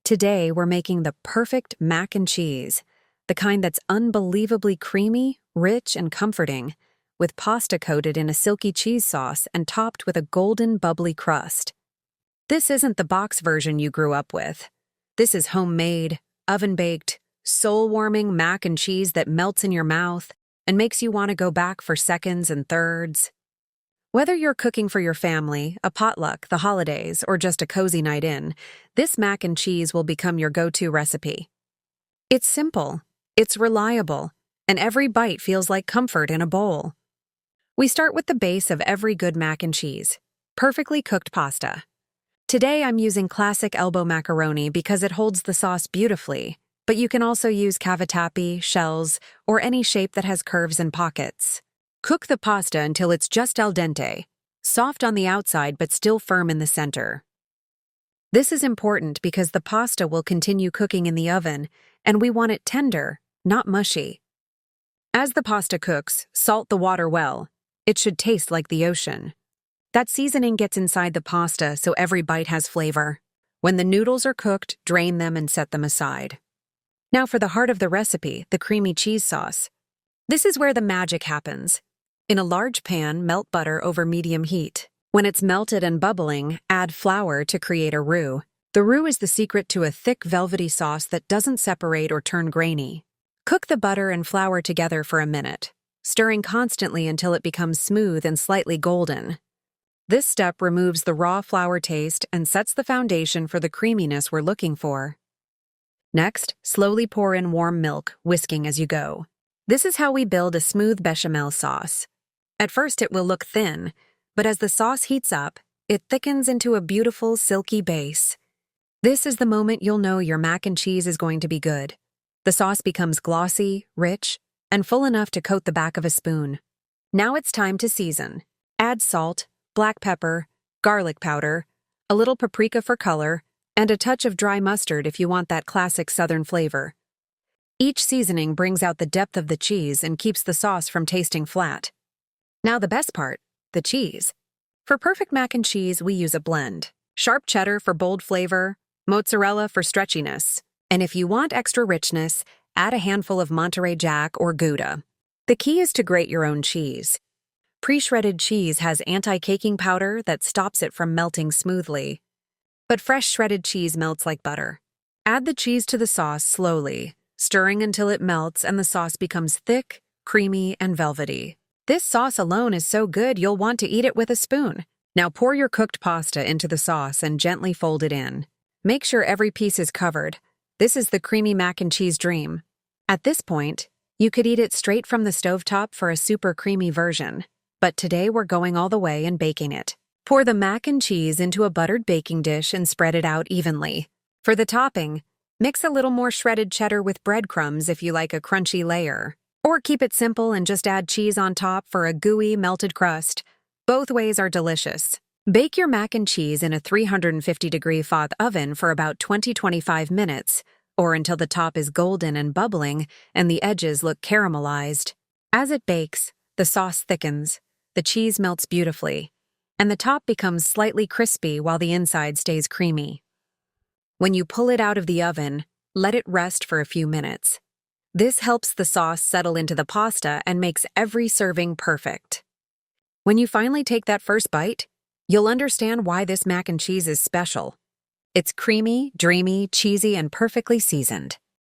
Today, we're making the perfect mac and cheese, the kind that's unbelievably creamy, rich, and comforting, with pasta coated in a silky cheese sauce and topped with a golden, bubbly crust. This isn't the box version you grew up with. This is homemade, oven-baked, soul-warming mac and cheese that melts in your mouth and makes you want to go back for seconds and thirds. Whether you're cooking for your family, a potluck, the holidays, or just a cozy night in, this mac and cheese will become your go-to recipe. It's simple, it's reliable, and every bite feels like comfort in a bowl. We start with the base of every good mac and cheese, perfectly cooked pasta. Today I'm using classic elbow macaroni because it holds the sauce beautifully, but you can also use cavatappi, shells, or any shape that has curves and pockets. Cook the pasta until it's just al dente, soft on the outside but still firm in the center. This is important because the pasta will continue cooking in the oven, and we want it tender, not mushy. As the pasta cooks, salt the water well. It should taste like the ocean. That seasoning gets inside the pasta so every bite has flavor. When the noodles are cooked, drain them and set them aside. Now for the heart of the recipe, the creamy cheese sauce. This is where the magic happens. In a large pan, melt butter over medium heat. When it's melted and bubbling, add flour to create a roux. The roux is the secret to a thick, velvety sauce that doesn't separate or turn grainy. Cook the butter and flour together for a minute, stirring constantly until it becomes smooth and slightly golden. This step removes the raw flour taste and sets the foundation for the creaminess we're looking for. Next, slowly pour in warm milk, whisking as you go. This is how we build a smooth bechamel sauce. At first it will look thin, but as the sauce heats up, it thickens into a beautiful, silky base. This is the moment you'll know your mac and cheese is going to be good. The sauce becomes glossy, rich, and full enough to coat the back of a spoon. Now it's time to season. Add salt, black pepper, garlic powder, a little paprika for color, and a touch of dry mustard if you want that classic southern flavor. Each seasoning brings out the depth of the cheese and keeps the sauce from tasting flat. Now the best part, the cheese. For perfect mac and cheese, we use a blend. Sharp cheddar for bold flavor, mozzarella for stretchiness, and if you want extra richness, add a handful of Monterey Jack or Gouda. The key is to grate your own cheese. Pre-shredded cheese has anti-caking powder that stops it from melting smoothly. But fresh shredded cheese melts like butter. Add the cheese to the sauce slowly, stirring until it melts and the sauce becomes thick, creamy, and velvety. This sauce alone is so good you'll want to eat it with a spoon. Now pour your cooked pasta into the sauce and gently fold it in. Make sure every piece is covered. This is the creamy mac and cheese dream. At this point, you could eat it straight from the stovetop for a super creamy version. But today we're going all the way and baking it. Pour the mac and cheese into a buttered baking dish and spread it out evenly. For the topping, mix a little more shredded cheddar with breadcrumbs if you like a crunchy layer. Or keep it simple and just add cheese on top for a gooey, melted crust. Both ways are delicious. Bake your mac and cheese in a 350-degree Fath oven for about 20-25 minutes, or until the top is golden and bubbling and the edges look caramelized. As it bakes, the sauce thickens, the cheese melts beautifully, and the top becomes slightly crispy while the inside stays creamy. When you pull it out of the oven, let it rest for a few minutes. This helps the sauce settle into the pasta and makes every serving perfect. When you finally take that first bite, you'll understand why this mac and cheese is special. It's creamy, dreamy, cheesy, and perfectly seasoned.